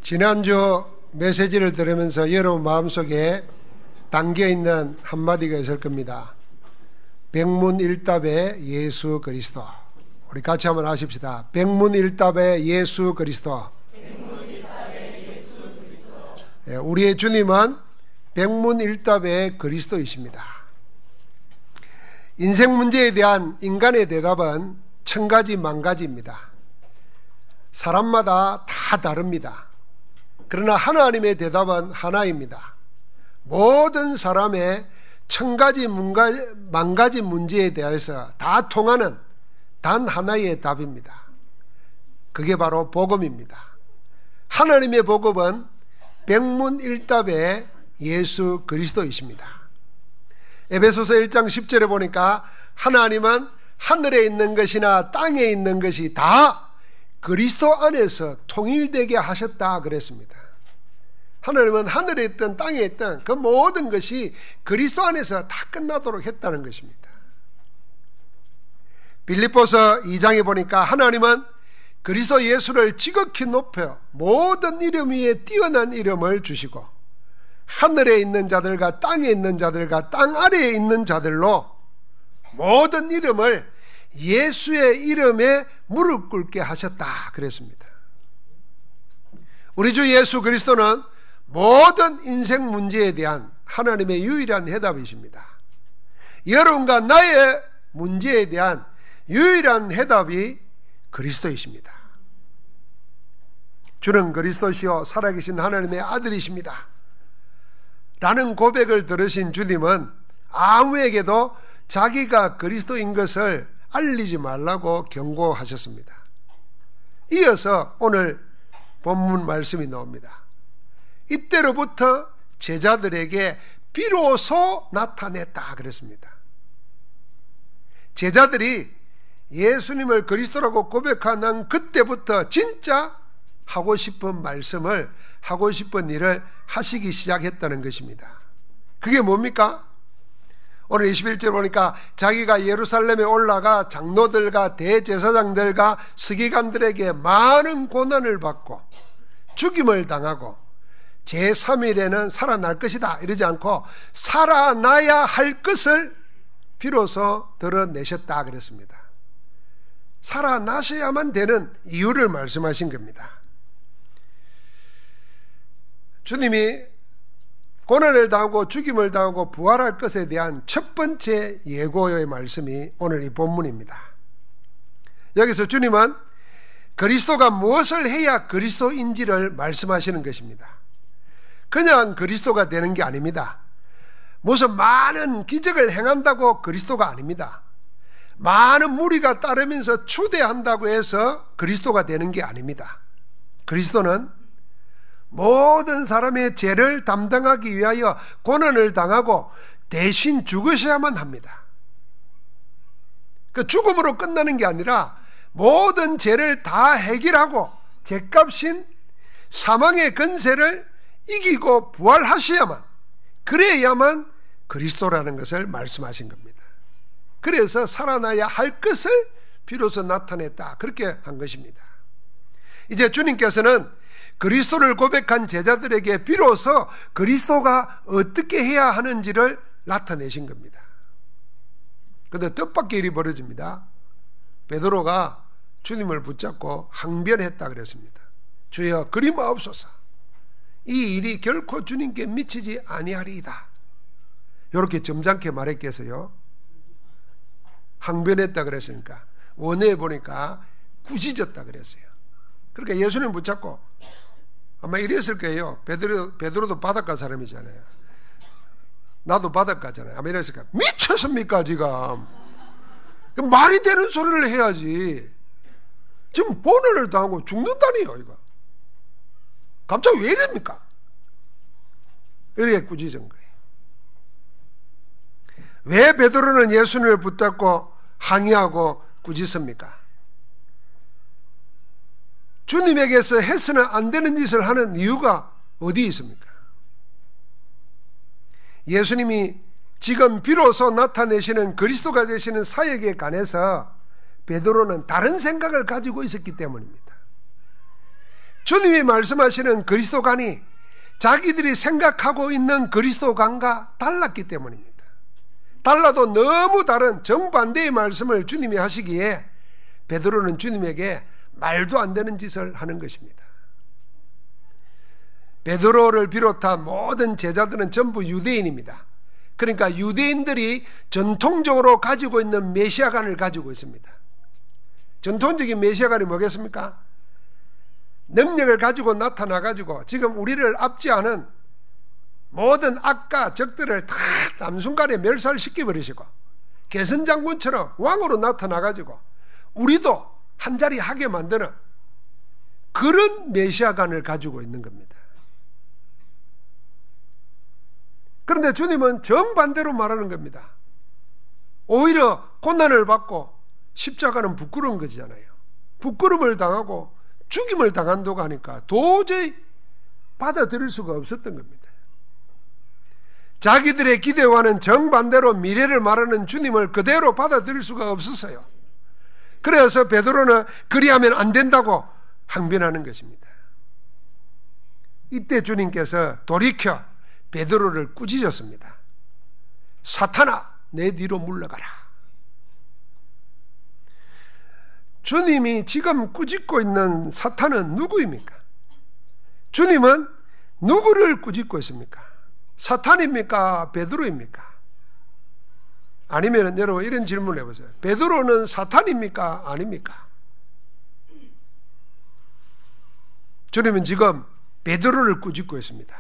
지난주 메시지를 들으면서 여러분 마음속에 담겨있는 한마디가 있을 겁니다. 백문일답의 예수 그리스도. 우리 같이 한번 하십시다. 백문일답의 예수 그리스도. 우리의 주님은 백문일답의 그리스도이십니다. 인생 문제에 대한 인간의 대답은 천가지 만가지입니다. 사람마다 다 다릅니다. 그러나 하나님의 대답은 하나입니다. 모든 사람의 천가지 만가지 문제에 대해서 다 통하는 단 하나의 답입니다. 그게 바로 복음입니다. 하나님의 복음은 백문일답의 예수 그리스도이십니다. 에베소서 1장 10절에 보니까 하나님은 하늘에 있는 것이나 땅에 있는 것이 다 그리스도 안에서 통일되게 하셨다 그랬습니다. 하나님은 하늘에 있든 땅에 있든 그 모든 것이 그리스도 안에서 다 끝나도록 했다는 것입니다. 빌립보서 2장에 보니까 하나님은 그리스도 예수를 지극히 높여 모든 이름 위에 뛰어난 이름을 주시고 하늘에 있는 자들과 땅에 있는 자들과 땅 아래에 있는 자들로 모든 이름을 예수의 이름에 무릎 꿇게 하셨다 그랬습니다. 우리 주 예수 그리스도는 모든 인생 문제에 대한 하나님의 유일한 해답이십니다. 여러분과 나의 문제에 대한 유일한 해답이 그리스도이십니다. 주는 그리스도시요 살아계신 하나님의 아들이십니다 라는 고백을 들으신 주님은 아무에게도 자기가 그리스도인 것을 알리지 말라고 경고하셨습니다. 이어서 오늘 본문 말씀이 나옵니다. 이때로부터 제자들에게 비로소 나타냈다 그랬습니다. 제자들이 예수님을 그리스도라고 고백하는 그때부터 진짜 하고 싶은 말씀을 하고 싶은 일을 하시기 시작했다는 것입니다. 그게 뭡니까? 오늘 21절 보니까 자기가 예루살렘에 올라가 장로들과 대제사장들과 서기관들에게 많은 고난을 받고 죽임을 당하고 제3일에는 살아날 것이다 이러지 않고 살아나야 할 것을 비로소 드러내셨다 그랬습니다. 살아나셔야만 되는 이유를 말씀하신 겁니다. 주님이 고난을 당하고 죽임을 당하고 부활할 것에 대한 첫 번째 예고의 말씀이 오늘 이 본문입니다. 여기서 주님은 그리스도가 무엇을 해야 그리스도인지를 말씀하시는 것입니다. 그냥 그리스도가 되는 게 아닙니다. 무슨 많은 기적을 행한다고 그리스도가 아닙니다. 많은 무리가 따르면서 추대한다고 해서 그리스도가 되는 게 아닙니다. 그리스도는 모든 사람의 죄를 담당하기 위하여 고난을 당하고 대신 죽으셔야만 합니다. 그 죽음으로 끝나는 게 아니라 모든 죄를 다 해결하고 죄값인 사망의 권세를 이기고 부활하셔야만, 그래야만 그리스도라는 것을 말씀하신 겁니다. 그래서 살아나야 할 것을 비로소 나타냈다 그렇게 한 것입니다. 이제 주님께서는 그리스도를 고백한 제자들에게 비로소 그리스도가 어떻게 해야 하는지를 나타내신 겁니다. 그런데 뜻밖의 일이 벌어집니다. 베드로가 주님을 붙잡고 항변했다 그랬습니다. 주여 그리 마옵소서, 이 일이 결코 주님께 미치지 아니하리이다 이렇게 점잖게 말했겠어요? 항변했다 그랬으니까 원어에 보니까 꾸짖었다 그랬어요. 그러니까 예수님 붙잡고 아마 이랬을 거예요. 베드로도 바닷가 사람이잖아요. 나도 바닷가잖아요. 아마 이랬을 거예요. 미쳤습니까 지금? 말이 되는 소리를 해야지. 지금 고난을 당하고 죽는다니요 이거. 갑자기 왜 이럽니까? 이렇게 꾸짖은 거예요. 왜 베드로는 예수님을 붙잡고 항의하고 꾸짖습니까? 주님에게서 해서는 안 되는 짓을 하는 이유가 어디 있습니까? 예수님이 지금 비로소 나타내시는 그리스도가 되시는 사역에 관해서 베드로는 다른 생각을 가지고 있었기 때문입니다. 주님이 말씀하시는 그리스도관이 자기들이 생각하고 있는 그리스도관과 달랐기 때문입니다. 달라도 너무 다른 정반대의 말씀을 주님이 하시기에 베드로는 주님에게 말도 안 되는 짓을 하는 것입니다. 베드로를 비롯한 모든 제자들은 전부 유대인입니다. 그러니까 유대인들이 전통적으로 가지고 있는 메시아관을 가지고 있습니다. 전통적인 메시아관이 뭐겠습니까? 능력을 가지고 나타나가지고 지금 우리를 압제하는 모든 악과 적들을 다 남순간에 멸살시켜버리시고 개선장군처럼 왕으로 나타나가지고 우리도 한자리 하게 만드는 그런 메시아관을 가지고 있는 겁니다. 그런데 주님은 정반대로 말하는 겁니다. 오히려 고난을 받고 십자가는 부끄러운 거잖아요. 부끄러움을 당하고 죽임을 당한다고 하니까 도저히 받아들일 수가 없었던 겁니다. 자기들의 기대와는 정반대로 미래를 말하는 주님을 그대로 받아들일 수가 없었어요. 그래서 베드로는 그리하면 안 된다고 항변하는 것입니다. 이때 주님께서 돌이켜 베드로를 꾸짖었습니다. 사탄아, 내 뒤로 물러가라. 주님이 지금 꾸짖고 있는 사탄은 누구입니까? 주님은 누구를 꾸짖고 있습니까? 사탄입니까? 베드로입니까? 아니면 여러분 이런 질문을 해보세요. 베드로는 사탄입니까? 아닙니까? 주님은 지금 베드로를 꾸짖고 있습니다.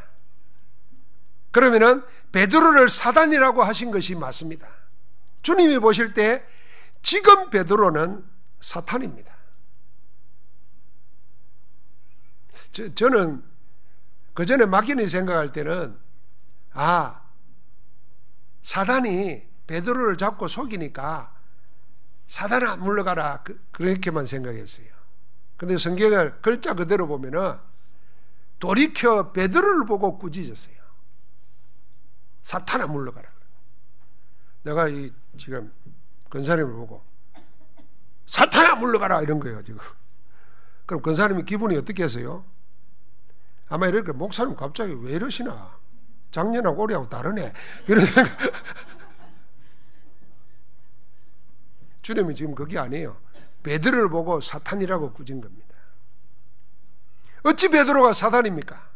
그러면은 베드로를 사단이라고 하신 것이 맞습니다. 주님이 보실 때 지금 베드로는 사탄입니다. 저는 그 전에 막연히 생각할 때는 사단이 베드로를 잡고 속이니까 사단아 물러가라 그렇게만 생각했어요. 그런데 성경을 글자 그대로 보면은 돌이켜 베드로를 보고 꾸짖었어요. 사탄아 물러가라. 내가 지금 권사님을 보고 사탄아 물러가라 이런 거예요 지금. 그럼 권사님이 기분이 어떻게 했어요? 아마 이렇게 목사님 갑자기 왜 이러시나, 작년하고 올해하고 다르네 이런 생각. 주님이 지금 그게 아니에요. 베드로를 보고 사탄이라고 꾸짖은 겁니다. 어찌 베드로가 사탄입니까?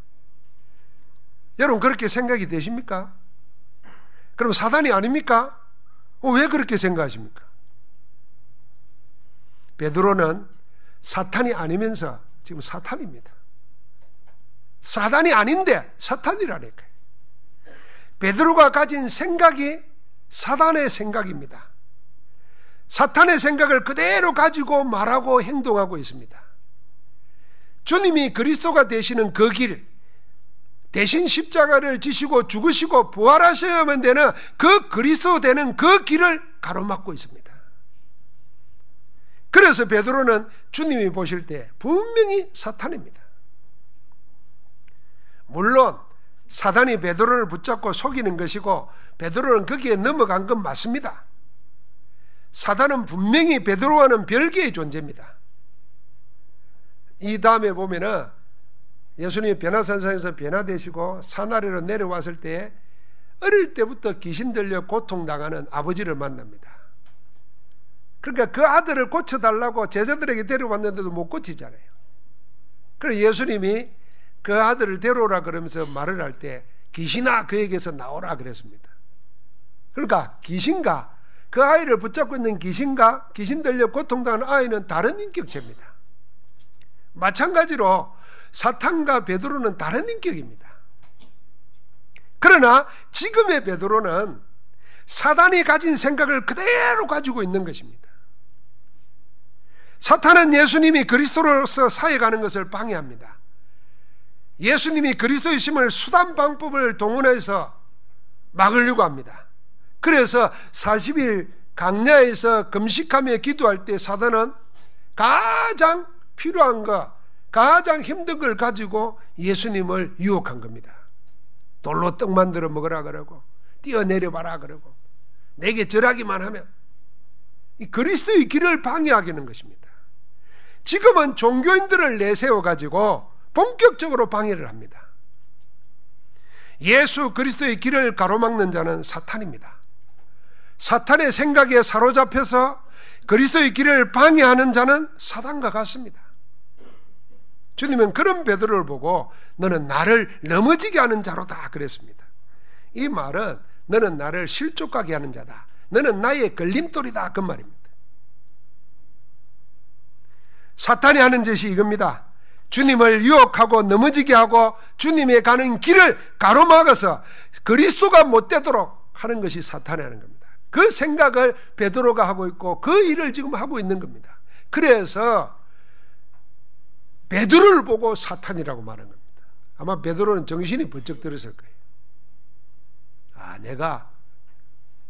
여러분 그렇게 생각이 되십니까? 그럼 사탄이 아닙니까? 왜 그렇게 생각하십니까? 베드로는 사탄이 아니면서 지금 사탄입니다. 사탄이 아닌데 사탄이라니까요. 베드로가 가진 생각이 사탄의 생각입니다. 사탄의 생각을 그대로 가지고 말하고 행동하고 있습니다. 주님이 그리스도가 되시는 그 길, 대신 십자가를 지시고 죽으시고 부활하셔야만 되는 그 그리스도 되는 그 길을 가로막고 있습니다. 그래서 베드로는 주님이 보실 때 분명히 사탄입니다. 물론 사단이 베드로를 붙잡고 속이는 것이고 베드로는 거기에 넘어간 건 맞습니다. 사단은 분명히 베드로와는 별개의 존재입니다. 이 다음에 보면은 예수님이 변화산상에서 변화되시고 산 아래로 내려왔을 때 어릴 때부터 귀신 들려 고통당하는 아버지를 만납니다. 그러니까 그 아들을 고쳐달라고 제자들에게 데려왔는데도 못 고치잖아요. 그래서 예수님이 그 아들을 데려오라 그러면서 말을 할 때 귀신아 그에게서 나오라 그랬습니다. 그러니까 귀신과 그 아이를 붙잡고 있는 귀신과 귀신 들려 고통당하는 아이는 다른 인격체입니다. 마찬가지로 사탄과 베드로는 다른 인격입니다. 그러나 지금의 베드로는 사단이 가진 생각을 그대로 가지고 있는 것입니다. 사탄은 예수님이 그리스도로서 사역하는 것을 방해합니다. 예수님이 그리스도이심을 수단 방법을 동원해서 막으려고 합니다. 그래서 40일 강야에서 금식하며 기도할 때 사단은 가장 필요한 것, 가장 힘든 걸 가지고 예수님을 유혹한 겁니다. 돌로 떡 만들어 먹으라 그러고 뛰어내려봐라 그러고 내게 절하기만 하면 이 그리스도의 길을 방해하게 하는 것입니다. 지금은 종교인들을 내세워 가지고 본격적으로 방해를 합니다. 예수 그리스도의 길을 가로막는 자는 사탄입니다. 사탄의 생각에 사로잡혀서 그리스도의 길을 방해하는 자는 사단과 같습니다. 주님은 그런 베드로를 보고 너는 나를 넘어지게 하는 자로다 그랬습니다. 이 말은 너는 나를 실족하게 하는 자다, 너는 나의 걸림돌이다, 그 말입니다. 사탄이 하는 짓이 이겁니다. 주님을 유혹하고 넘어지게 하고 주님의 가는 길을 가로막아서 그리스도가 못 되도록 하는 것이 사탄이 하는 겁니다. 그 생각을 베드로가 하고 있고 그 일을 지금 하고 있는 겁니다. 그래서 베드로를 보고 사탄이라고 말한 겁니다. 아마 베드로는 정신이 번쩍 들었을 거예요. 아, 내가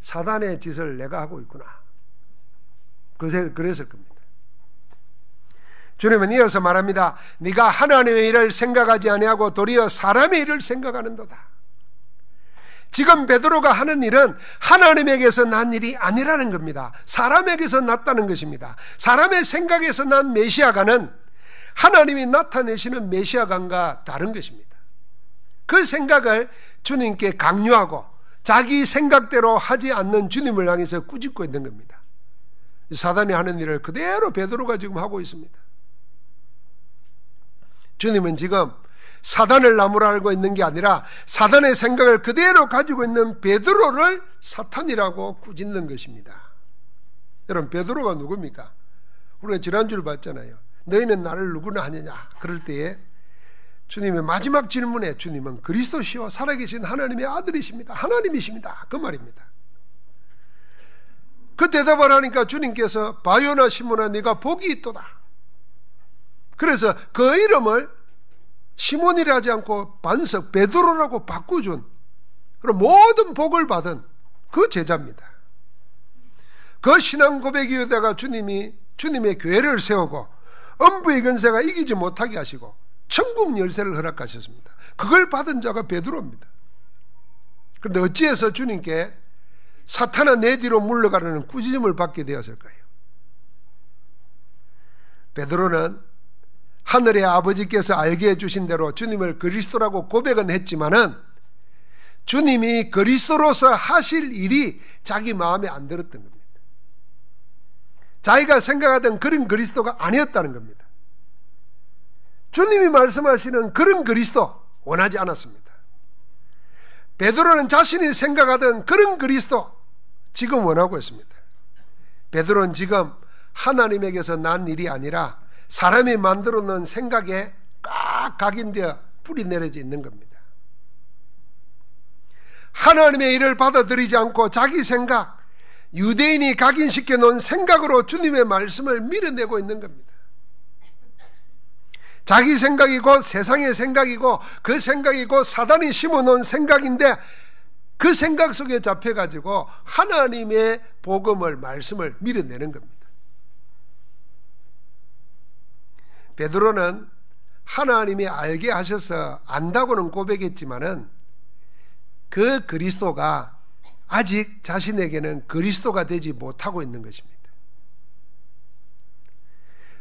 사단의 짓을 내가 하고 있구나. 그랬을 겁니다. 주님은 이어서 말합니다. 네가 하나님의 일을 생각하지 아니하고 도리어 사람의 일을 생각하는도다. 지금 베드로가 하는 일은 하나님에게서 난 일이 아니라는 겁니다. 사람에게서 났다는 것입니다. 사람의 생각에서 난 메시아가는 하나님이 나타내시는 메시아간과 다른 것입니다. 그 생각을 주님께 강요하고 자기 생각대로 하지 않는 주님을 향해서 꾸짖고 있는 겁니다. 사단이 하는 일을 그대로 베드로가 지금 하고 있습니다. 주님은 지금 사단을 나무라 알고 있는 게 아니라 사단의 생각을 그대로 가지고 있는 베드로를 사탄이라고 꾸짖는 것입니다. 여러분, 베드로가 누굽니까? 우리가 지난주를 봤잖아요. 너희는 나를 누구나 하느냐? 그럴 때에 주님의 마지막 질문에 주님은 그리스도시요 살아계신 하나님의 아들이십니다. 하나님이십니다. 그 말입니다. 그 대답을 하니까 주님께서 바요나 시몬아 네가 복이 있도다. 그래서 그 이름을 시몬이라 하지 않고 반석 베드로라고 바꾸준, 그럼 모든 복을 받은 그 제자입니다. 그 신앙 고백 이후다가 주님이 주님의 교회를 세우고 음부의 권세가 이기지 못하게 하시고 천국 열쇠를 허락하셨습니다. 그걸 받은 자가 베드로입니다. 그런데 어찌해서 주님께 사탄아 내 뒤로 물러가라는 꾸짖음을 받게 되었을까요? 베드로는 하늘의 아버지께서 알게 해주신 대로 주님을 그리스도라고 고백은 했지만은 주님이 그리스도로서 하실 일이 자기 마음에 안 들었던 겁니다. 자기가 생각하던 그런 그리스도가 아니었다는 겁니다. 주님이 말씀하시는 그런 그리스도 원하지 않았습니다. 베드로는 자신이 생각하던 그런 그리스도 지금 원하고 있습니다. 베드로는 지금 하나님에게서 난 일이 아니라 사람이 만들어 놓은 생각에 꽉 각인되어 뿌리 내려져 있는 겁니다. 하나님의 일을 받아들이지 않고 자기 생각, 유대인이 각인시켜 놓은 생각으로 주님의 말씀을 밀어내고 있는 겁니다. 자기 생각이 곧 세상의 생각이고 그 생각이 곧 사단이 심어놓은 생각인데 그 생각 속에 잡혀가지고 하나님의 복음을, 말씀을 밀어내는 겁니다. 베드로는 하나님이 알게 하셔서 안다고는 고백했지만은 그 그리스도가 아직 자신에게는 그리스도가 되지 못하고 있는 것입니다.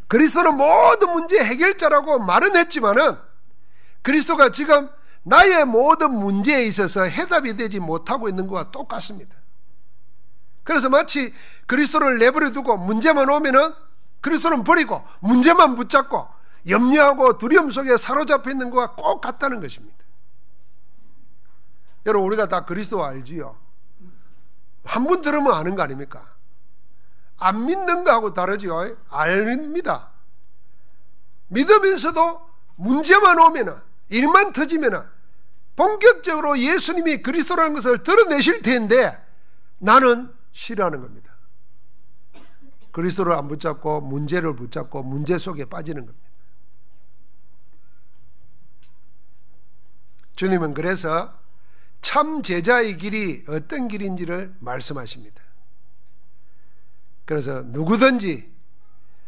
그리스도는 모든 문제 해결자라고 말은 했지만은 그리스도가 지금 나의 모든 문제에 있어서 해답이 되지 못하고 있는 것과 똑같습니다. 그래서 마치 그리스도를 내버려 두고 문제만 오면은 그리스도는 버리고 문제만 붙잡고 염려하고 두려움 속에 사로잡혀 있는 것과 꼭 같다는 것입니다. 여러분, 우리가 다 그리스도 알지요? 한 번 들으면 아는 거 아닙니까? 안 믿는 거하고 다르지요? 압니다. 믿으면서도 문제만 오면, 일만 터지면 본격적으로 예수님이 그리스도라는 것을 드러내실 텐데 나는 싫어하는 겁니다. 그리스도를 안 붙잡고 문제를 붙잡고 문제 속에 빠지는 겁니다. 주님은 그래서 참 제자의 길이 어떤 길인지를 말씀하십니다. 그래서 누구든지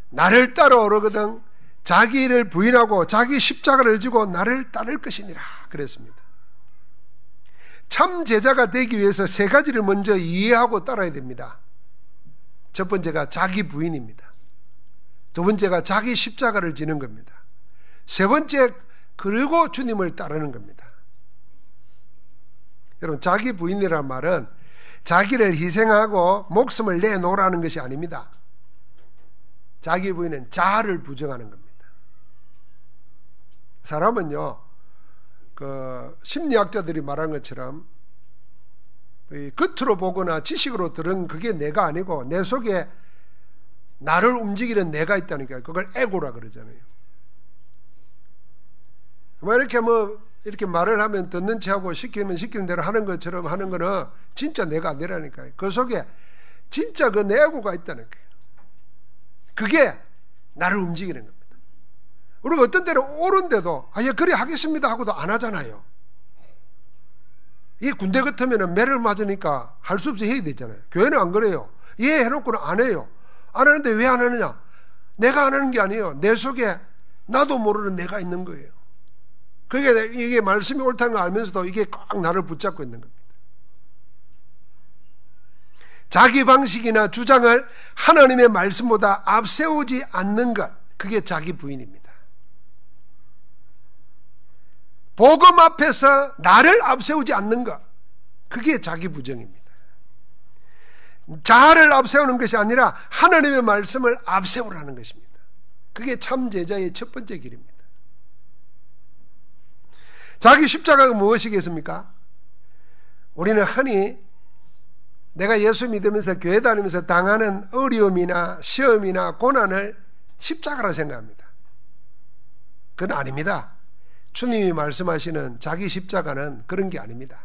나를 따라오거든 자기를 부인하고 자기 십자가를 지고 나를 따를 것이니라 그랬습니다. 참 제자가 되기 위해서 세 가지를 먼저 이해하고 따라야 됩니다. 첫 번째가 자기 부인입니다. 두 번째가 자기 십자가를 지는 겁니다. 세 번째 그리고 주님을 따르는 겁니다. 여러분, 자기 부인이란 말은 자기를 희생하고 목숨을 내놓으라는 것이 아닙니다. 자기 부인은 자아를 부정하는 겁니다. 사람은요, 심리학자들이 말한 것처럼 겉으로 보거나 지식으로 들은 그게 내가 아니고 내 속에 나를 움직이는 내가 있다니까요. 그걸 에고라 그러잖아요. 이렇게 말을 하면 듣는 체하고 시키면 시키는 대로 하는 것처럼 하는 거는 진짜 내가 아니라니까요. 그 속에 진짜 그 내 에고가 있다니까요. 그게 나를 움직이는 겁니다. 우리가 어떤 때는 옳은데도 예 그래 하겠습니다 하고도 안 하잖아요. 이 군대 같으면 매를 맞으니까 할 수 없이 해야 되잖아요. 교회는 안 그래요. 예 해놓고는 안 해요. 안 하는데 왜 안 하느냐? 내가 안 하는 게 아니에요. 내 속에 나도 모르는 내가 있는 거예요. 그게 이게 말씀이 옳다는 걸 알면서도 이게 꽉 나를 붙잡고 있는 겁니다. 자기 방식이나 주장을 하나님의 말씀보다 앞세우지 않는 것, 그게 자기 부인입니다. 복음 앞에서 나를 앞세우지 않는 것, 그게 자기 부정입니다. 자아를 앞세우는 것이 아니라 하나님의 말씀을 앞세우라는 것입니다. 그게 참 제자의 첫 번째 길입니다. 자기 십자가가 무엇이겠습니까? 우리는 흔히 내가 예수 믿으면서 교회 다니면서 당하는 어려움이나 시험이나 고난을 십자가라 생각합니다. 그건 아닙니다. 주님이 말씀하시는 자기 십자가는 그런 게 아닙니다.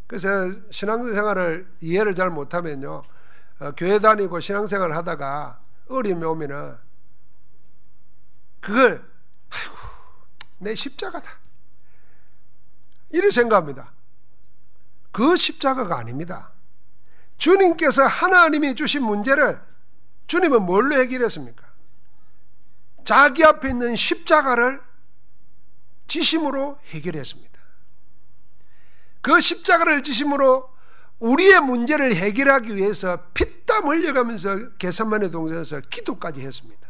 그래서 신앙생활을 이해를 잘 못하면요, 교회 다니고 신앙생활을 하다가 어려움이 오면은 그걸 아이고 내 십자가다 이렇게 생각합니다. 그 십자가가 아닙니다. 주님께서 하나님이 주신 문제를 주님은 뭘로 해결했습니까? 자기 앞에 있는 십자가를 지심으로 해결했습니다. 그 십자가를 지심으로 우리의 문제를 해결하기 위해서 피땀 흘려가면서 겟세마네 동산에서 기도까지 했습니다.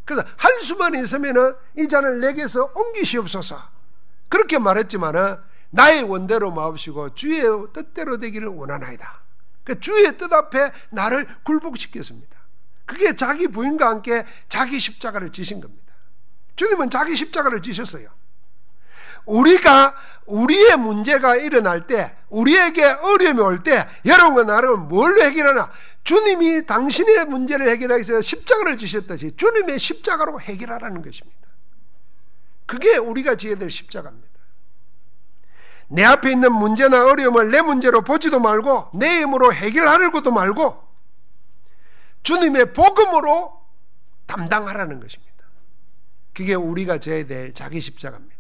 그래서 할 수만 있으면 이 잔을 내게서 옮기시옵소서 그렇게 말했지만은 나의 원대로 마옵시고 주의 뜻대로 되기를 원하나이다. 그러니까 주의 뜻 앞에 나를 굴복시켰습니다. 그게 자기 부인과 함께 자기 십자가를 지신 겁니다. 주님은 자기 십자가를 지셨어요. 우리가 우리의 문제가 일어날 때, 우리에게 어려움이 올 때 여러분과 나는 뭘로 해결하나? 주님이 당신의 문제를 해결하기 위해서 십자가를 지셨듯이 주님의 십자가로 해결하라는 것입니다. 그게 우리가 지어야 될 십자가입니다. 내 앞에 있는 문제나 어려움을 내 문제로 보지도 말고 내 힘으로 해결하려고도 말고 주님의 복음으로 담당하라는 것입니다. 그게 우리가 져야 될 자기 십자가입니다.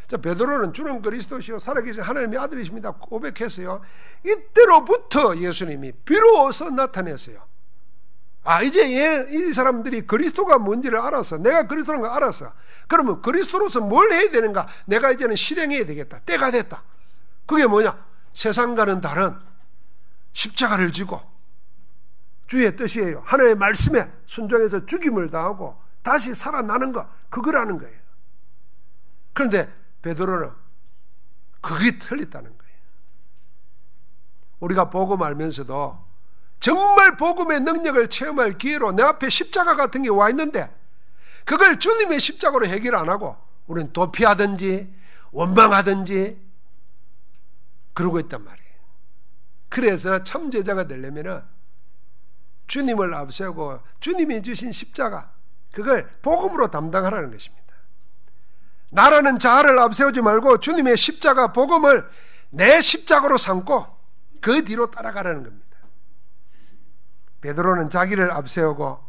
자, 베드로는 주는 그리스도시요 살아계신 하나님의 아들이십니다 고백했어요. 이때로부터 예수님이 비로소 나타냈어요. 이제 이 사람들이 그리스도가 뭔지를 알았어. 내가 그리스도라는 걸 알았어. 그러면 그리스도로서 뭘 해야 되는가? 내가 이제는 실행해야 되겠다. 때가 됐다. 그게 뭐냐? 세상과는 다른 십자가를 지고 주의 뜻이에요. 하나님의 말씀에 순종해서 죽임을 당하고 다시 살아나는 것, 그거라는 거예요. 그런데 베드로는 그게 틀렸다는 거예요. 우리가 복음 알면서도 정말 복음의 능력을 체험할 기회로 내 앞에 십자가 같은 게 와 있는데 그걸 주님의 십자가로 해결 안 하고 우리는 도피하든지 원망하든지 그러고 있단 말이에요. 그래서 참 제자가 되려면 주님을 앞세우고 주님이 주신 십자가, 그걸 복음으로 담당하라는 것입니다. 나라는 자아를 앞세우지 말고 주님의 십자가 복음을 내 십자가로 삼고 그 뒤로 따라가라는 겁니다. 베드로는 자기를 앞세우고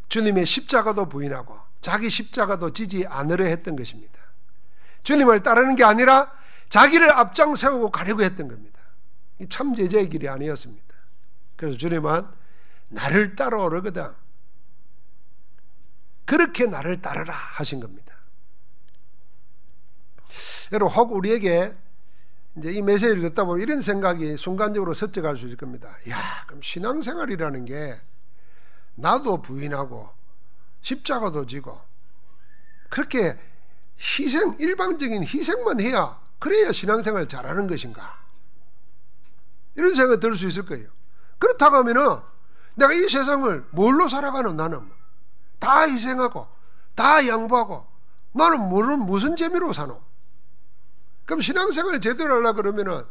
주님의 십자가도 부인하고 자기 십자가도 지지 않으려 했던 것입니다. 주님을 따르는 게 아니라 자기를 앞장 세우고 가려고 했던 겁니다. 이 참 제자의 길이 아니었습니다. 그래서 주님은 나를 따라오거든 그렇게 나를 따르라 하신 겁니다. 여러분, 혹 우리에게 이제 이 메시지를 듣다 보면 이런 생각이 순간적으로 스쳐갈 수 있을 겁니다. 그럼 신앙생활이라는 게 나도 부인하고 십자가도 지고 그렇게 희생, 일방적인 희생만 해야 그래야 신앙생활 잘하는 것인가? 이런 생각이 들 수 있을 거예요. 그렇다고 하면은 내가 이 세상을 뭘로 살아가는, 나는 다 희생하고 다 양보하고 나는 무슨 재미로 사노? 그럼 신앙생활 제대로 하려고 그러면은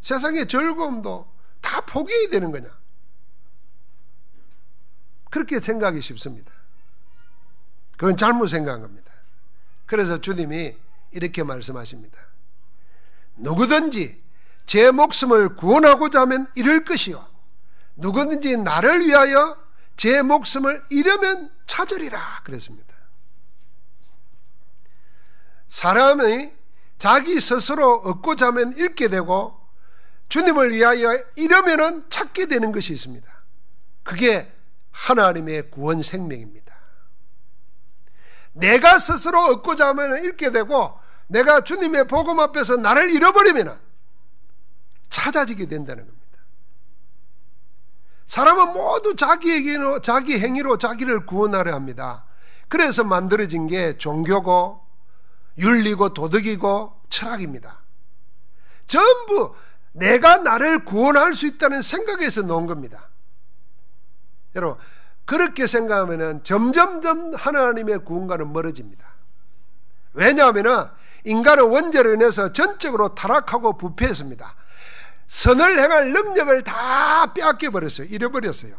세상의 즐거움도 다 포기해야 되는 거냐? 그렇게 생각하기 쉽습니다. 그건 잘못 생각한 겁니다. 그래서 주님이 이렇게 말씀하십니다. 누구든지 제 목숨을 구원하고자 하면 잃을 것이요 누구든지 나를 위하여 제 목숨을 잃으면 찾으리라 그랬습니다. 사람이 자기 스스로 얻고자 하면 잃게 되고 주님을 위하여 잃으면 찾게 되는 것이 있습니다. 그게 하나님의 구원 생명입니다. 내가 스스로 얻고자 하면 잃게 되고 내가 주님의 복음 앞에서 나를 잃어버리면 찾아지게 된다는 겁니다. 사람은 모두 자기 행위로 자기를 구원하려 합니다. 그래서 만들어진 게 종교고 윤리고 도덕이고 철학입니다. 전부 내가 나를 구원할 수 있다는 생각에서 놓은 겁니다. 여러분, 그렇게 생각하면 점점점 하나님의 구원과는 멀어집니다. 왜냐하면 인간은 원죄로 인해서 전적으로 타락하고 부패했습니다. 선을 행할 능력을 다 빼앗겨버렸어요. 잃어버렸어요.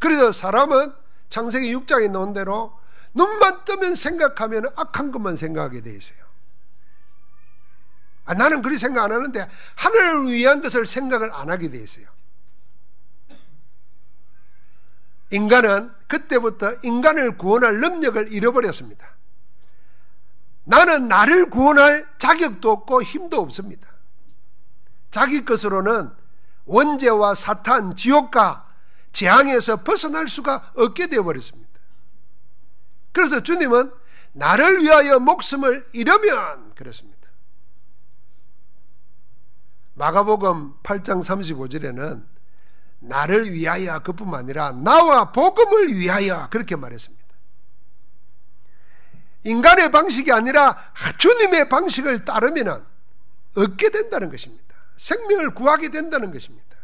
그래서 사람은 창세기 6장에 나온 대로 눈만 뜨면 생각하면 악한 것만 생각하게 돼 있어요. 나는 그리 생각 안 하는데 하늘을 위한 것을 생각을 안 하게 돼 있어요. 인간은 그때부터 인간을 구원할 능력을 잃어버렸습니다. 나는 나를 구원할 자격도 없고 힘도 없습니다. 자기 것으로는 원죄와 사탄, 지옥과 재앙에서 벗어날 수가 없게 되어버렸습니다. 그래서 주님은 나를 위하여 목숨을 잃으면 그랬습니다. 마가복음 8장 35절에는 나를 위하여 그뿐만 아니라 나와 복음을 위하여 그렇게 말했습니다. 인간의 방식이 아니라 주님의 방식을 따르면 얻게 된다는 것입니다. 생명을 구하게 된다는 것입니다.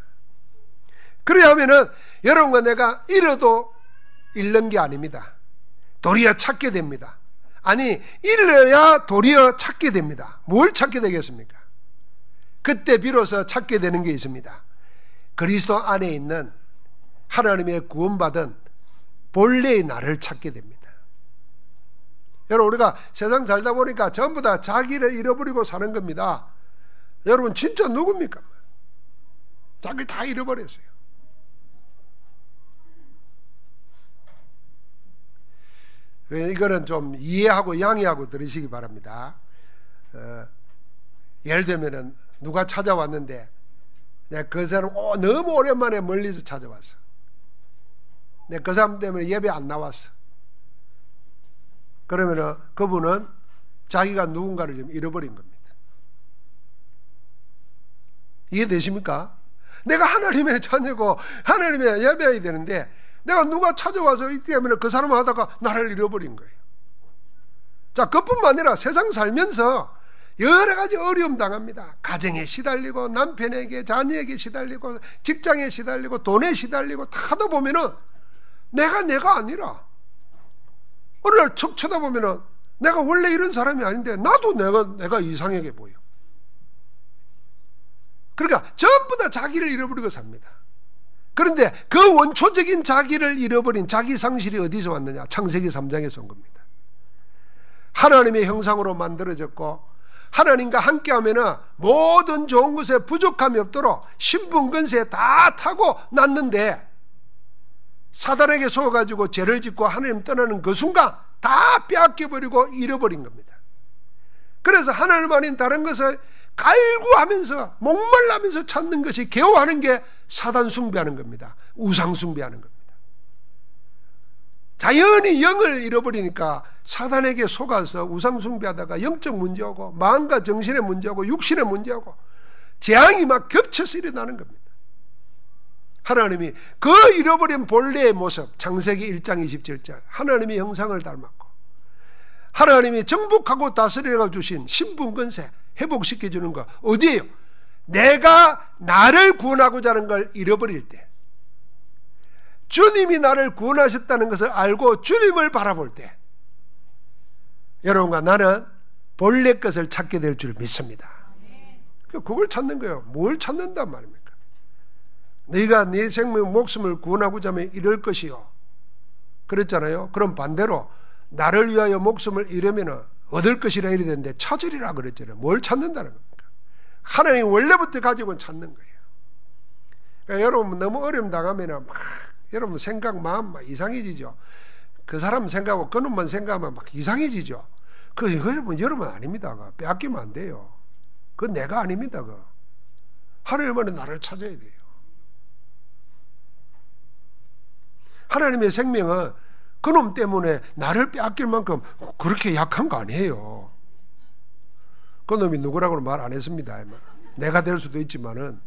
그래야 하면은 여러분과 내가 잃어도 잃는 게 아닙니다. 도리어 찾게 됩니다. 아니, 잃어야 도리어 찾게 됩니다. 뭘 찾게 되겠습니까? 그때 비로소 찾게 되는 게 있습니다. 그리스도 안에 있는 하나님의 구원받은 본래의 나를 찾게 됩니다. 여러분, 우리가 세상 살다 보니까 전부 다 자기를 잃어버리고 사는 겁니다. 여러분, 진짜 누굽니까? 자기를 다 잃어버렸어요. 이거는 좀 이해하고 양해하고 들으시기 바랍니다. 예를 들면 누가 찾아왔는데 내가 그 사람 너무 오랜만에 멀리서 찾아왔어. 내가 그 사람 때문에 예배 안 나왔어. 그러면은 그분은 자기가 누군가를 좀 잃어버린 겁니다. 이해되십니까? 내가 하나님의 자녀고 하나님의 예배해야 되는데 내가 누가 찾아와서 이 때문에 그 사람 하다가 나를 잃어버린 거예요. 자, 그뿐만 아니라 세상 살면서 여러 가지 어려움 당합니다. 가정에 시달리고 남편에게, 자녀에게 시달리고 직장에 시달리고 돈에 시달리고 다 하다 보면은 내가 아니라 어느 날 척 쳐다보면은 내가 원래 이런 사람이 아닌데 나도 내가 이상하게 보여. 그러니까 전부 다 자기를 잃어버리고 삽니다. 그런데 그 원초적인 자기를 잃어버린 자기 상실이 어디서 왔느냐? 창세기 3장에서 온 겁니다. 하나님의 형상으로 만들어졌고 하나님과 함께하면 모든 좋은 것에 부족함이 없도록 신분권세 다 타고 났는데 사단에게 속아가지고 죄를 짓고 하나님 떠나는 그 순간 다 빼앗겨버리고 잃어버린 겁니다. 그래서 하나님 아닌 다른 것을 갈구하면서 목말라면서 찾는 것이 개호하는 게 사단 숭배하는 겁니다. 우상 숭배하는 겁니다. 자연히 영을 잃어버리니까 사단에게 속아서 우상 숭배하다가 영적 문제하고 마음과 정신의 문제하고 육신의 문제하고 재앙이 막 겹쳐서 일어나는 겁니다. 하나님이 그 잃어버린 본래의 모습, 창세기 1장 27절 하나님의 형상을 닮았고, 하나님이 정복하고 다스리라고 주신 신분 권세 회복시켜주는 거 어디에요? 내가 나를 구원하고자 하는 걸 잃어버릴 때, 주님이 나를 구원하셨다는 것을 알고 주님을 바라볼 때, 여러분과 나는 본래 것을 찾게 될 줄 믿습니다. 그걸 찾는 거예요. 뭘 찾는단 말입니까? 네가 네 생명 목숨을 구원하고자 하면 이럴 것이요, 그랬잖아요. 그럼 반대로 나를 위하여 목숨을 잃으면 얻을 것이라 이래 되는데 찾으리라 그랬잖아요. 뭘 찾는다는 겁니까? 하나님 원래부터 가지고 찾는 거예요. 그러니까 여러분 너무 어려움 당하면 막 여러분 생각 마음 막 이상해지죠. 그 사람 생각하고 그놈만 생각하면 막 이상해지죠. 여러분 아닙니다. 그거 빼앗기면 안 돼요. 그건 내가 아닙니다. 그거 하나님은 나를 찾아야 돼요. 하나님의 생명은 그놈 때문에 나를 빼앗길 만큼 그렇게 약한 거 아니에요. 그놈이 누구라고는 말 안 했습니다. 내가 될 수도 있지만은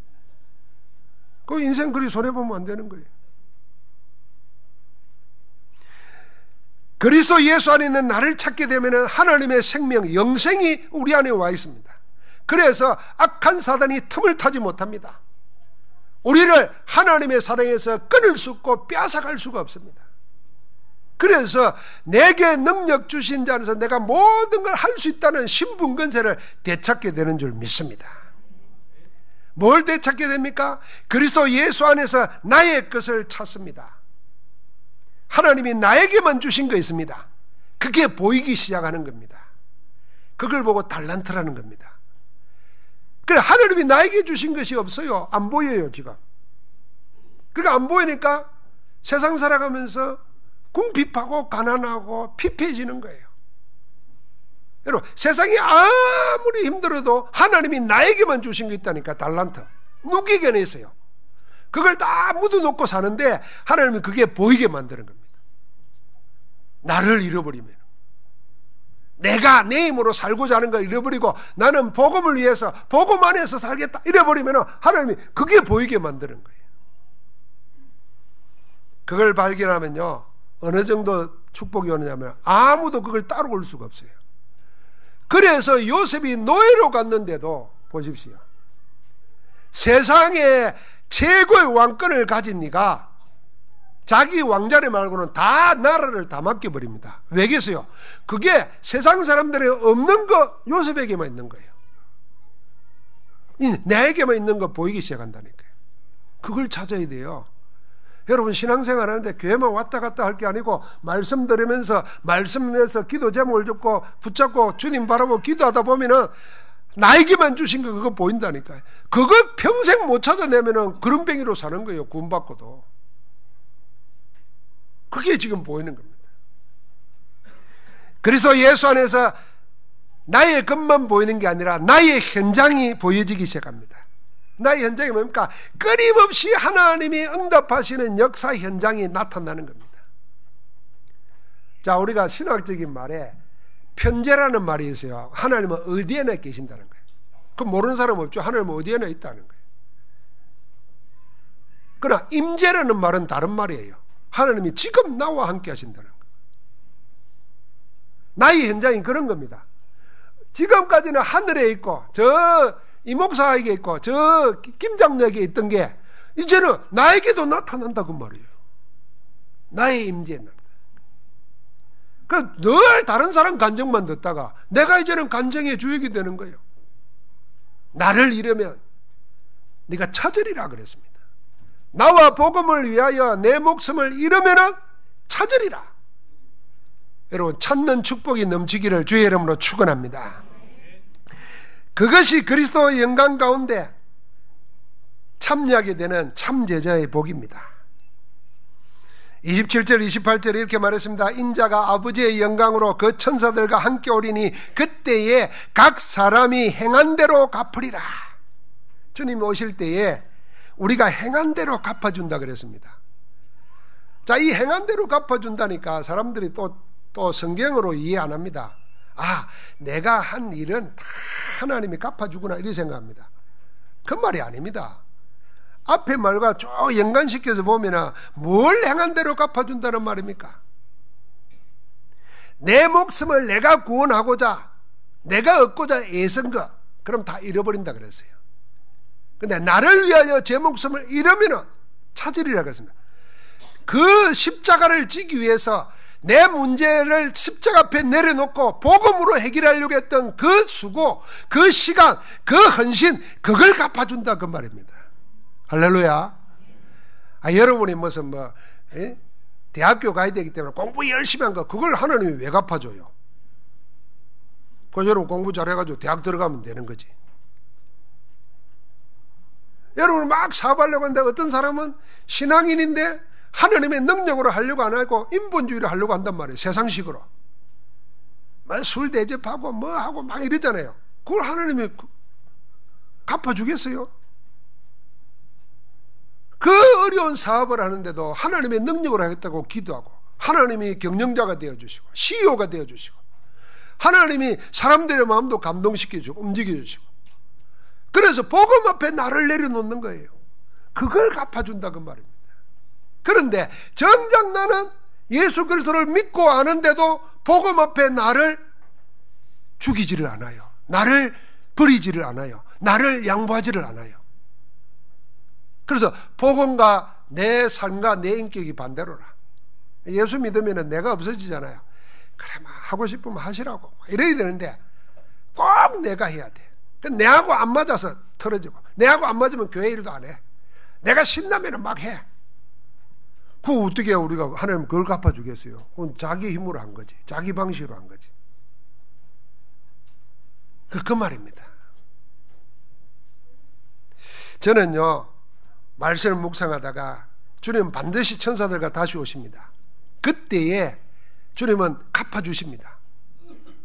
그 인생 그리 손해보면 안 되는 거예요. 그리스도 예수 안에 있는 나를 찾게 되면 하나님의 생명, 영생이 우리 안에 와 있습니다. 그래서 악한 사단이 틈을 타지 못합니다. 우리를 하나님의 사랑에서 끊을 수 없고 빼앗아갈 수가 없습니다. 그래서 내게 능력 주신 자 안에서 내가 모든 걸 할 수 있다는 신분 권세를 되찾게 되는 줄 믿습니다. 뭘 되찾게 됩니까? 그리스도 예수 안에서 나의 것을 찾습니다. 하나님이 나에게만 주신 거 있습니다. 그게 보이기 시작하는 겁니다. 그걸 보고 달란트라는 겁니다. 그래, 하나님이 나에게 주신 것이 없어요. 안 보여요, 지금. 그러니까 안 보이니까 세상 살아가면서 궁핍하고 가난하고 피폐해지는 거예요. 여러분, 세상이 아무리 힘들어도 하나님이 나에게만 주신 게 있다니까. 달란트. 누구에게나 있어요. 그걸 다 묻어놓고 사는데 하나님이 그게 보이게 만드는 겁니다. 나를 잃어버리면, 내가 내 힘으로 살고자 하는 걸 잃어버리고 나는 복음을 위해서 복음 안에서 살겠다 잃어버리면 하나님이 그게 보이게 만드는 거예요. 그걸 발견하면요, 어느 정도 축복이 오느냐면 아무도 그걸 따라올 수가 없어요. 그래서 요셉이 노예로 갔는데도 보십시오. 세상에 최고의 왕권을 가진 네가 자기 왕자네 말고는 다 나라를 다 맡겨버립니다. 왜겠어요? 그게 세상 사람들이 없는 거 요셉에게만 있는 거예요. 나에게만 있는 거 보이기 시작한다니까요. 그걸 찾아야 돼요. 여러분, 신앙생활 하는데 교회만 왔다 갔다 할 게 아니고 말씀 들으면서 말씀에서 기도 제목을 듣고 붙잡고 주님 바라보고 기도하다 보면은 나에게만 주신 거 그거 보인다니까요. 그거 평생 못 찾아내면은 그런뱅이로 사는 거예요. 구원받고도. 그게 지금 보이는 겁니다. 그래서 예수 안에서 나의 것만 보이는 게 아니라 나의 현장이 보여지기 시작합니다. 나의 현장이 뭡니까? 끊임없이 하나님이 응답하시는 역사 현장이 나타나는 겁니다. 자, 우리가 신학적인 말에 편재라는 말이 있어요. 하나님은 어디에나 계신다는 거예요. 그럼 모르는 사람 없죠. 하나님은 어디에나 있다는 거예요. 그러나 임재라는 말은 다른 말이에요. 하나님이 지금 나와 함께 하신다는 거예요. 나의 현장이 그런 겁니다. 지금까지는 하늘에 있고 저 이목사에게 있고 저 김장로에게 있던 게 이제는 나에게도 나타난다고 말이에요. 나의 임재에 나타난다. 늘 다른 사람 간증만 듣다가 내가 이제는 간증의 주역이 되는 거예요. 나를 잃으면 네가 찾으리라 그랬습니다. 나와 복음을 위하여 내 목숨을 잃으면 찾으리라. 여러분, 찾는 축복이 넘치기를 주의 이름으로 축원합니다. 그것이 그리스도의 영광 가운데 참여하게 되는 참제자의 복입니다. 27절 28절에 이렇게 말했습니다. 인자가 아버지의 영광으로 그 천사들과 함께 오리니 그때에 각 사람이 행한 대로 갚으리라. 주님이 오실 때에 우리가 행한 대로 갚아준다 그랬습니다. 자, 이 행한 대로 갚아준다니까 사람들이 또 성경으로 이해 안 합니다. 아, 내가 한 일은 다 하나님이 갚아주구나 이렇게 생각합니다. 그 말이 아닙니다. 앞에 말과 쭉 연관시켜서 보면 뭘 행한 대로 갚아준다는 말입니까? 내 목숨을 내가 구원하고자, 내가 얻고자 애쓴 것, 그럼 다 잃어버린다 그랬어요. 근데 나를 위하여 제 목숨을 잃으면 찾으리라 그랬습니다. 그 십자가를 지기 위해서 내 문제를 십자가 앞에 내려놓고 복음으로 해결하려고 했던 그 수고, 그 시간, 그 헌신, 그걸 갚아준다 그 말입니다. 할렐루야. 여러분이 무슨 대학교 가야 되기 때문에 공부 열심히 한 거, 그걸 하나님이 왜 갚아줘요? 그래서 여러분 공부 잘해가지고 대학 들어가면 되는 거지. 여러분 막 사업하려고 하는데 어떤 사람은 신앙인인데 하나님의 능력으로 하려고 안 하고 인본주의를 하려고 한단 말이에요. 세상식으로. 술 대접하고 하고 막 이러잖아요. 그걸 하나님이 갚아주겠어요? 그 어려운 사업을 하는데도 하나님의 능력으로 하겠다고 기도하고, 하나님이 경영자가 되어주시고 CEO가 되어주시고, 하나님이 사람들의 마음도 감동시켜주고 움직여주시고, 그래서 복음 앞에 나를 내려놓는 거예요. 그걸 갚아준다 그 말입니다. 그런데 정작 나는 예수 그리스도를 믿고 아는데도 복음 앞에 나를 죽이지를 않아요. 나를 버리지를 않아요. 나를 양보하지를 않아요. 그래서 복음과 내 삶과 내 인격이 반대로라. 예수 믿으면 내가 없어지잖아요. 그래, 하고 싶으면 하시라고 이래야 되는데 꼭 내가 해야 돼. 내하고 안 맞아서 틀어지고, 내하고 안 맞으면 교회 일도 안 해. 내가 신나면 막 해. 그거 어떻게 우리가 하나님 그걸 갚아주겠어요? 그건 자기 힘으로 한 거지. 자기 방식으로 한 거지. 그 말입니다. 저는요, 말씀을 묵상하다가 주님은 반드시 천사들과 다시 오십니다. 그때에 주님은 갚아주십니다.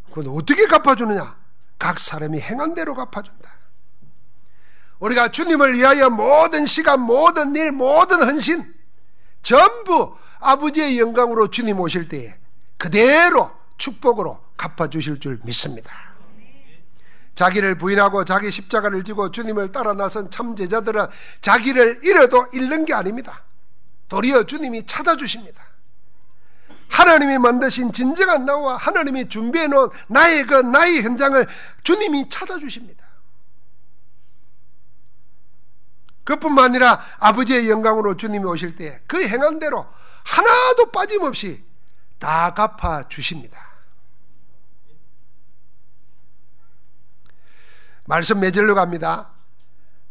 그건 어떻게 갚아주느냐? 각 사람이 행한 대로 갚아준다. 우리가 주님을 위하여 모든 시간, 모든 일, 모든 헌신 전부 아버지의 영광으로 주님 오실 때에 그대로 축복으로 갚아주실 줄 믿습니다. 자기를 부인하고 자기 십자가를 지고 주님을 따라 나선 참 제자들은 자기를 잃어도 잃는 게 아닙니다. 도리어 주님이 찾아주십니다. 하나님이 만드신 진정한 나와 하나님이 준비해 놓은 나의 현장을 주님이 찾아주십니다. 그뿐만 아니라 아버지의 영광으로 주님이 오실 때 그 행한 대로 하나도 빠짐없이 다 갚아주십니다. 말씀 맺으러 갑니다.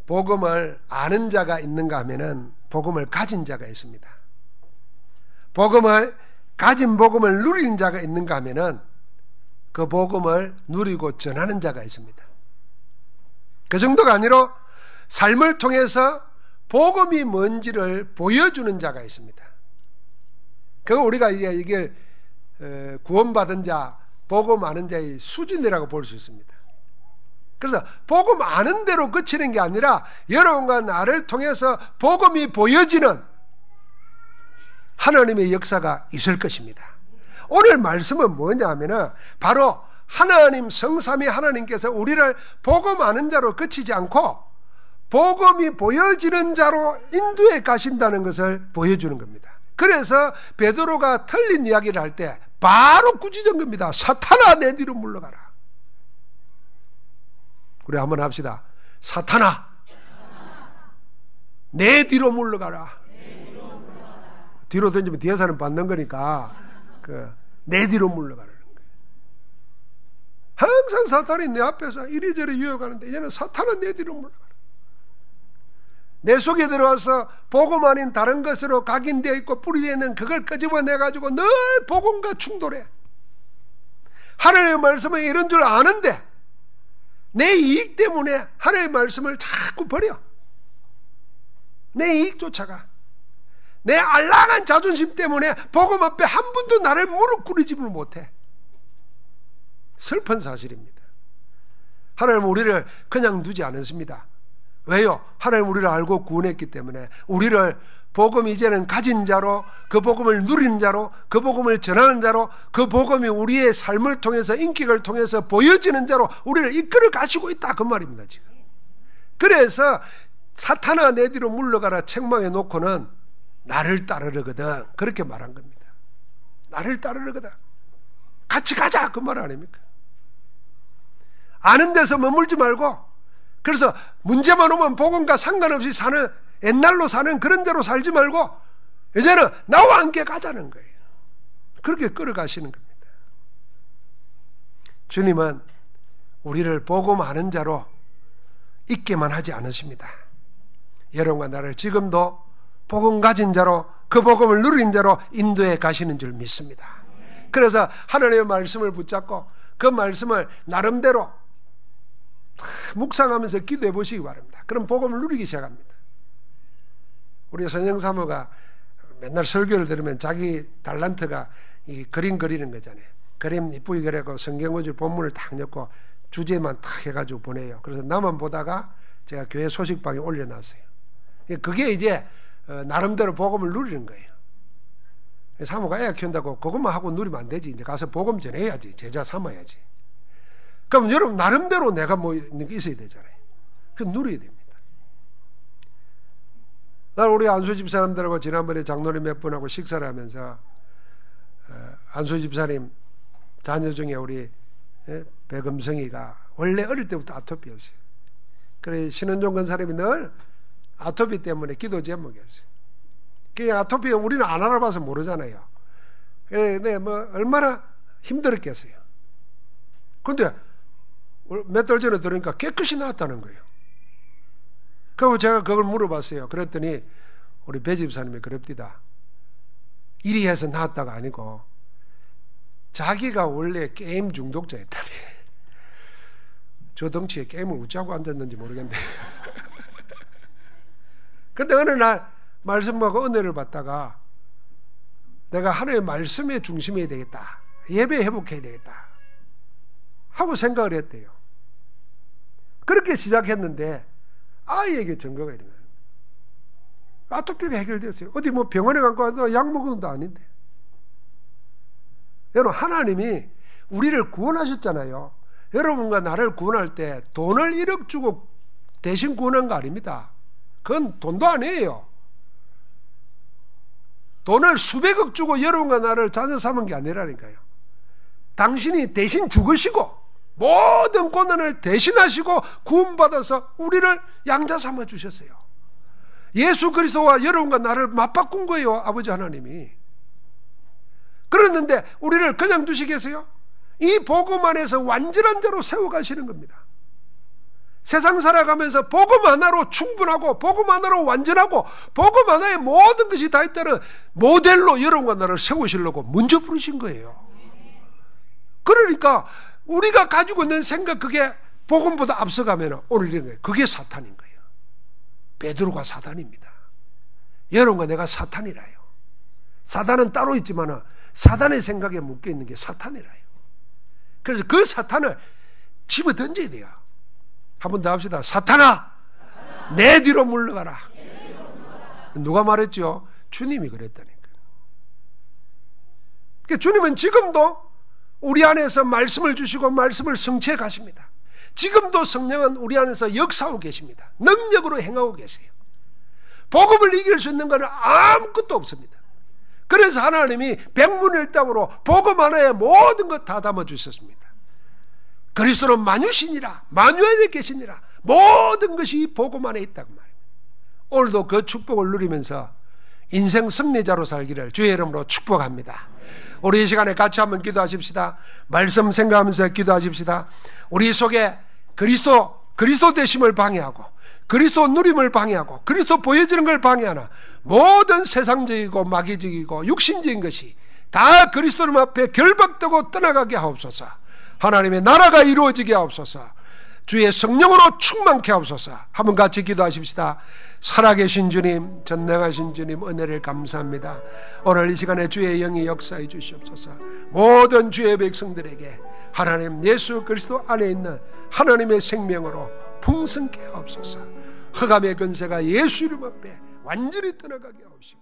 복음을 아는 자가 있는가 하면은 복음을 가진 자가 있습니다. 가진 복음을 누리는 자가 있는가 하면은 그 복음을 누리고 전하는 자가 있습니다. 그 정도가 아니라 삶을 통해서 복음이 뭔지를 보여주는 자가 있습니다. 그거 우리가 이게 구원받은 자, 복음 아는 자의 수준이라고 볼 수 있습니다. 그래서 복음 아는 대로 그치는 게 아니라 여러분과 나를 통해서 복음이 보여지는 하나님의 역사가 있을 것입니다. 오늘 말씀은 뭐냐 하면은 바로 하나님 성삼위 하나님께서 우리를 복음 아는 자로 그치지 않고 복음이 보여지는 자로 인도해 가신다는 것을 보여주는 겁니다. 그래서 베드로가 틀린 이야기를 할 때 바로 꾸짖은 겁니다. 사탄아, 내 뒤로 물러가라. 우리 한번 합시다. 사탄아, 내 뒤로 물러가라. 뒤로 던지면 뒤에서는 받는 거니까 내 뒤로 물러가라는 거예요. 항상 사탄이 내 앞에서 이리저리 유혹하는데 이제는 사탄은 내 뒤로 물러가라. 내 속에 들어와서 복음 아닌 다른 것으로 각인되어 있고 뿌리되어 있는 그걸 끄집어내가지고 늘 복음과 충돌해. 하나님의 말씀은 이런 줄 아는데 내 이익 때문에 하나님의 말씀을 자꾸 버려. 내 이익 쫓아가. 내 알랑한 자존심 때문에 복음 앞에 한 번도 나를 무릎 꿇이지를 못해. 슬픈 사실입니다. 하나님은 우리를 그냥 두지 않으십니다. 왜요? 하나님 우리를 알고 구원했기 때문에 우리를 복음 이제는 가진 자로, 그 복음을 누리는 자로, 그 복음을 전하는 자로, 그 복음이 우리의 삶을 통해서 인격을 통해서 보여지는 자로 우리를 이끌어 가시고 있다 그 말입니다. 지금. 그래서 사탄아 내 뒤로 물러가라 책망해 놓고는 나를 따르려거든 그렇게 말한 겁니다. 나를 따르려거든 같이 가자 그 말 아닙니까? 아는 데서 머물지 말고, 그래서 문제만 오면 복음과 상관없이 사는, 옛날로 사는 그런 대로 살지 말고 이제는 나와 함께 가자는 거예요. 그렇게 끌어가시는 겁니다. 주님은 우리를 복음 아는 자로 있게만 하지 않으십니다. 여러분과 나를 지금도 복음 가진 자로, 그 복음을 누린 자로 인도해 가시는 줄 믿습니다. 그래서 하나님의 말씀을 붙잡고 그 말씀을 나름대로 묵상하면서 기도해 보시기 바랍니다. 그럼 복음을 누리기 시작합니다. 우리 선생사모가 맨날 설교를 들으면 자기 달란트가 이 그림 그리는 거잖아요. 그림 이쁘게 그리고 성경구절 본문을 딱 넣고 주제만 탁 해가지고 보내요. 그래서 나만 보다가 제가 교회 소식방에 올려놨어요. 그게 이제 나름대로 복음을 누리는 거예요. 사모가 애 키운다고 그것만 하고 누리면 안 되지. 이제 가서 복음 전해야지. 제자 삼아야지. 그럼 여러분 나름대로 내가 뭐 있는 게 있어야 되잖아요. 그래서 누려야 됩니다. 난 우리 안수 집사님들하고 지난번에 장로님 몇 분하고 식사를 하면서 안수 집사님 자녀 중에 우리 백음성이가 원래 어릴 때부터 아토피였어요. 그래 신은종 권사님이 늘 아토피 때문에 기도 제목이었어요. 그 아토피 우리는 안 알아봐서 모르잖아요. 근데 뭐 얼마나 힘들었겠어요. 근데 몇 달 전에 들으니까 깨끗이 나았다는 거예요. 그리고 제가 그걸 물어봤어요. 그랬더니 우리 배 집사님이 그럽디다. 이리 해서 나았다가 아니고 자기가 원래 게임 중독자였다며. 저 덩치에 게임을 어쩌고 앉았는지 모르겠는데. 근데 어느 날 말씀하고 은혜를 받다가 내가 하나님의 말씀에 중심해야 되겠다. 예배 회복해야 되겠다. 하고 생각을 했대요. 그렇게 시작했는데 아이에게 증거가 있는 거예요. 아토피가 해결됐어요. 어디 뭐 병원에 가고 약 먹은 것도 아닌데. 여러분 하나님이 우리를 구원하셨잖아요. 여러분과 나를 구원할 때 돈을 1억 주고 대신 구원한 거 아닙니다. 그건 돈도 아니에요. 돈을 수백억 주고 여러분과 나를 자녀 삼은 게 아니라니까요. 당신이 대신 죽으시고 모든 고난을 대신하시고 구원받아서 우리를 양자 삼아 주셨어요. 예수 그리스도와 여러분과 나를 맞바꾼 거예요. 아버지 하나님이. 그랬는데 우리를 그냥 두시겠어요? 이 복음 안에서 완전한 자로 세워가시는 겁니다. 세상 살아가면서 복음 하나로 충분하고 복음 하나로 완전하고 복음 하나에 모든 것이 다 있다는 모델로 여러분과 나를 세우시려고 먼저 부르신 거예요. 그러니까 우리가 가지고 있는 생각, 그게 복음보다 앞서가면 오늘 이런 거예요. 그게 사탄인 거예요. 베드로가 사탄입니다. 여러분과 내가 사탄이라요. 사탄은 따로 있지만 사탄의 생각에 묶여 있는 게 사탄이라요. 그래서 그 사탄을 집어 던져야 돼요. 한 번 더 합시다. 사탄아, 내 뒤로 물러가라. 누가 말했죠? 주님이 그랬다니까요. 그러니까 주님은 지금도 우리 안에서 말씀을 주시고 말씀을 성취해 가십니다. 지금도 성령은 우리 안에서 역사하고 계십니다. 능력으로 행하고 계세요. 복음을 이길 수 있는 것은 아무것도 없습니다. 그래서 하나님이 백문일답으로 복음 하나에 모든 것 다 담아주셨습니다. 그리스도는 만유신이라, 만유에 계시니라, 모든 것이 복음 안에 있다고 말입니다. 오늘도 그 축복을 누리면서 인생 승리자로 살기를 주의 이름으로 축복합니다. 우리 이 시간에 같이 한번 기도하십시다. 말씀 생각하면서 기도하십시다. 우리 속에 그리스도 되심을 방해하고 그리스도 누림을 방해하고 그리스도 보여지는 걸 방해하는 모든 세상적이고 마귀적이고 육신적인 것이 다 그리스도님 앞에 결박되고 떠나가게 하옵소서. 하나님의 나라가 이루어지게 하옵소서. 주의 성령으로 충만케 하옵소서. 한번 같이 기도하십시다. 살아계신 주님, 전능하신 주님, 은혜를 감사합니다. 오늘 이 시간에 주의 영이 역사해 주시옵소서. 모든 주의 백성들에게 하나님 예수 그리스도 안에 있는 하나님의 생명으로 풍성케 하옵소서. 흑암의 권세가 예수 이름 앞에 완전히 떠나가게 하옵시고